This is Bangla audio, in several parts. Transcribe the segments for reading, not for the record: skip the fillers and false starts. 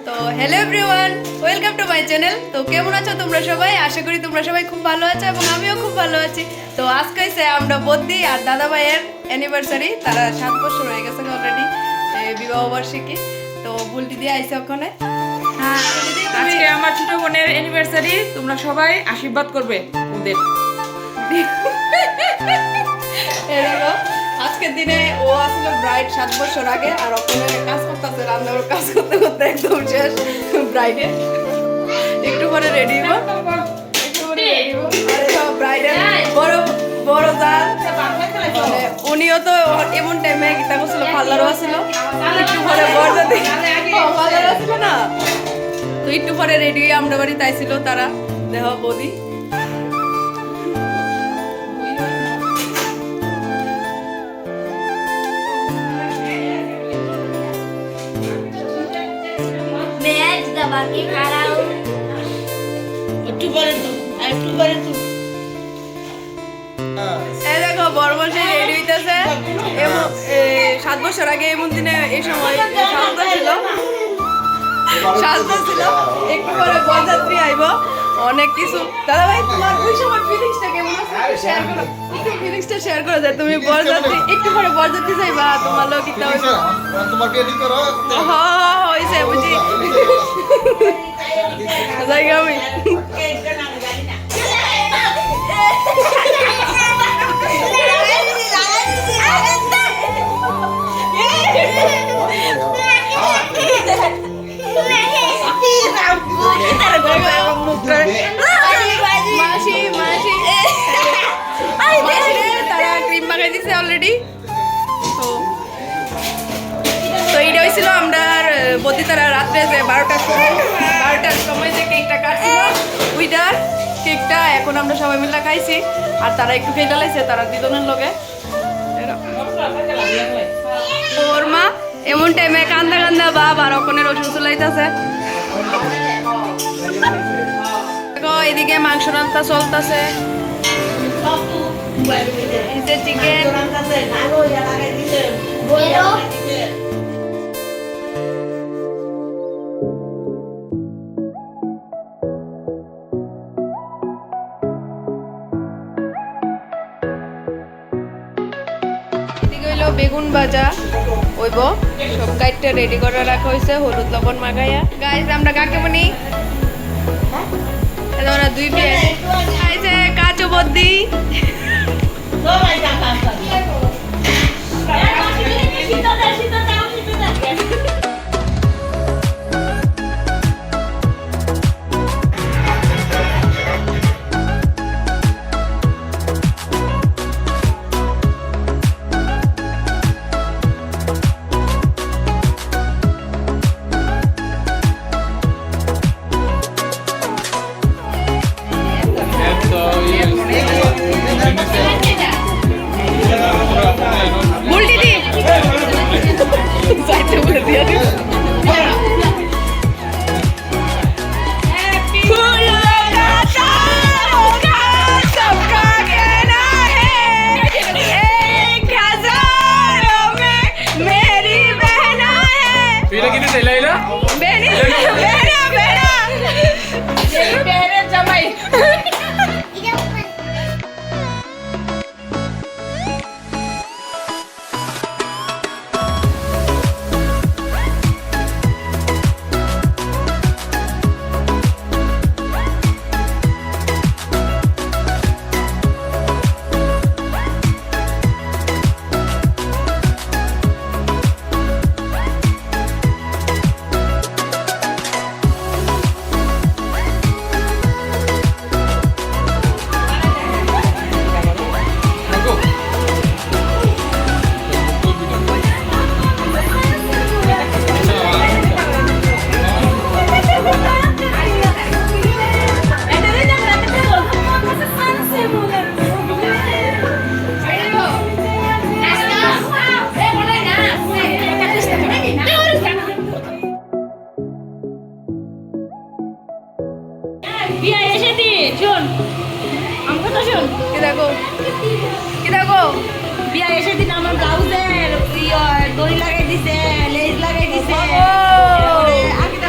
তো hello everyone, welcome to my channel. তো কেমন আছো তোমরা সবাই? আশা করি তোমরা সবাই খুব ভালো আছো এবং আমিও খুব ভালো আছি। তো আজকে হচ্ছে আমরা বদ্দি আর দাদা ভাইয়ের অ্যানিভার্সারি। তারা 7 বছর হয়ে গেছে অলরেডি বিবাহ বার্ষিকী। তো বুলটি দিয়ে আইছে ওখানে। হ্যাঁ, আজকে আমার ছোট বোনের অ্যানিভার্সারি। তোমরা সবাই আশীর্বাদ করবে ওদের। এরকম আজকের দিনে ও আসলে ব্রাইড 7 বছর আগে, আর ওখানে কাজ করতেছে, রান্নার কাজ করতে করতে একদম শেষ ব্রাইডে। একটু পরে রেডি হবো, একটু পরে রেডি হবো। আর সব ব্রাইডের বড় বড় জাল, মানে উনিও তো এমন টাইমে গীতা করছিল, পার্লারও ছিল। একটু পরে বরযাত্রী পার্লারও ছিল না, তো একটু পরে রেডি হয়ে আমরা বাড়ি তাইছিল তারা। দেহ বৌদি बाकी खड़ा हूँ এই দেখো বড়মাসে রেডি হইতেছে। 7 বছর আগে এমন দিনে এই সময় সাজটা ছিল। একটু পরে বরযাত্রী আইব, অনেক কিছু। দাদা ভাই, তোমার ওই সময় ফিলিংসটা কেমন আছে শেয়ার করো, একটু ফিলিংসটা শেয়ার করো। যে তুমি বরযাত্রী, একটু পরে বরযাত্রী যাইবা, তোমার লোক কিটা হইছে? তোমার কে এডিট করো? হ্যাঁ হইছে বুঝি যাইগা আমি। তারা ক্রিম মাখাই দিছে অলরেডি। তো এইটা হয়েছিল আমরা বদি তারা রাত্রে যে 12টার সময় যে কেকটা কাটছিল, উইটার কেকটা এখন আমরা সবাই মিলে খাইছি। আর তারা একটু খেয়ে লাইছে তারা দুজনের লগে। ওর মা এমন টাইমে কান্দা কান্দা বাপ আর ওখানে রসুন চলাইতেছে। এদিকে মাংস রান্না চলতেছে, চিকেন। বেগুন ভাজা হইব, সব কাইটটা রেডি করে রাখা হয়েছে, হলুদ লবণ মাখাইয়া। গাইস আমরা কাকে বলি? ওরা দুই বিয়ে খাইছে কাচু বদ্দি। বিয়া এসে দিন আমার ব্লাউজের দড়ি লাগাই দিছে, লেজ লাগাই দিছে। আকিটা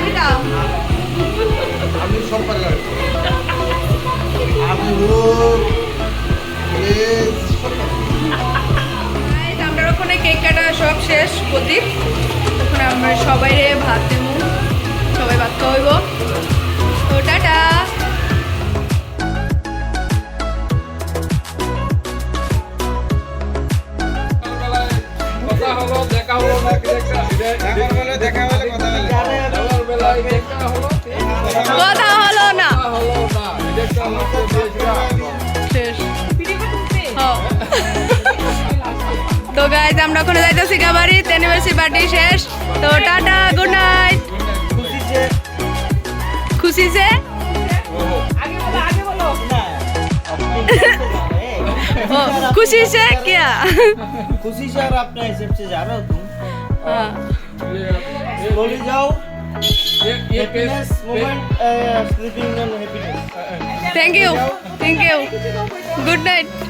আমরা ওখানে যাইতেছি গাবাড়ি অ্যানিভার্সারি পার্টি শেষ তো টাটা গুড নাইট খুশি সে আগে বলো ओ खुशी से क्या खुशी से और अपने हिसाब से जा रहा हो तुम हाँ बोली जाओ ये happiness moment sleeping on happiness thank you good night